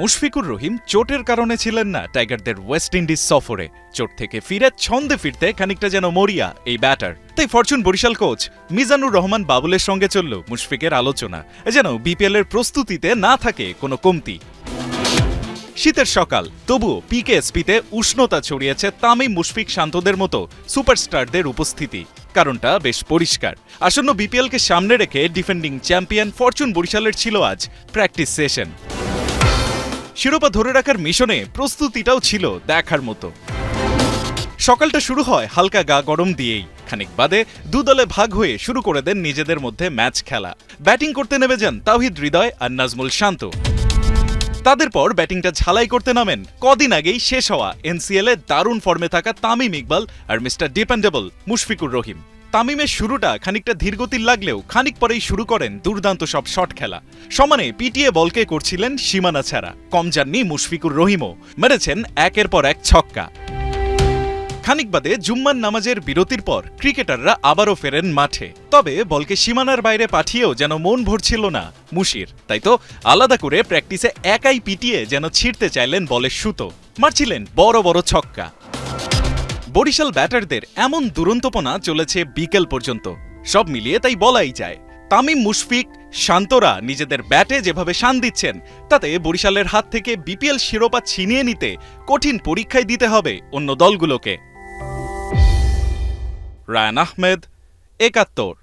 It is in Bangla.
মুশফিকুর রহিম চোটের কারণে ছিলেন না টাইগারদের ওয়েস্ট ইন্ডিজ সফরে। চোট থেকে ফিরে ছন্দে ফিরতে খানিকটা যেন মরিয়া এই ব্যাটার। তাই ফরচুন বরিশাল কোচ মিজানুর রহমান বাবুলের সঙ্গে চলল মুশফিকের আলোচনা, যেন বিপিএল এর প্রস্তুতিতে না থাকে কোনো কমতি। শীতের সকাল, তবুও পিকেএসপিতে উষ্ণতা ছড়িয়েছে তামিম, মুশফিক, শান্তদের মতো সুপারস্টারদের উপস্থিতি। কারণটা বেশ পরিষ্কার, আসন্ন বিপিএলকে সামনে রেখে ডিফেন্ডিং চ্যাম্পিয়ন ফরচুন বরিশালের ছিল আজ প্র্যাকটিস সেশন। শিরোপা ধরে রাখার মিশনে প্রস্তুতিটাও ছিল দেখার মতো। সকালটা শুরু হয় হালকা গা গরম দিয়েই। খানিক বাদে দুদলে ভাগ হয়ে শুরু করে দেন নিজেদের মধ্যে ম্যাচ খেলা। ব্যাটিং করতে নেমে যান তাওহিদ হৃদয় আর নাজমুল শান্ত। তাদের পর ব্যাটিংটা ঝালাই করতে নামেন কদিন আগেই শেষ হওয়া এনসিএল এ দারুণ ফর্মে থাকা তামিম ইকবাল আর মিস্টার ডিপেন্ডেবল মুশফিকুর রহিম। তামিমের শুরুটা খানিকটা ধীরগতির লাগলেও খানিক পরেই শুরু করেন দুর্দান্ত সব শট খেলা। সমানে পিটিএ বলকে করছিলেন সীমানা ছাড়া। কম যাননি মুশফিকুর রহিমও, মেরেছেন একের পর এক ছক্কা। খানিক বাদে জুম্মার নামাজের বিরতির পর ক্রিকেটাররা আবারও ফেরেন মাঠে। তবে বলকে সীমানার বাইরে পাঠিয়েও যেন মন ভরছিল না মুশির। তাই তো আলাদা করে প্র্যাকটিসে একাই পিটিয়ে যেন ছিঁড়তে চাইলেন বলের সুতো। মারছিলেন বড় বড় ছক্কা। বরিশাল ব্যাটারদের এমন দুরন্তপনা চলেছে বিকেল পর্যন্ত। সব মিলিয়ে তাই বলাই যায়, তামিম, মুশফিক, শান্তরা নিজেদের ব্যাটে যেভাবে শান দিচ্ছেন, তাতে বরিশালের হাত থেকে বিপিএল শিরোপা ছিনিয়ে নিতে কঠিন পরীক্ষায় দিতে হবে অন্য দলগুলোকে। রায়ান আহমেদ, ৭১।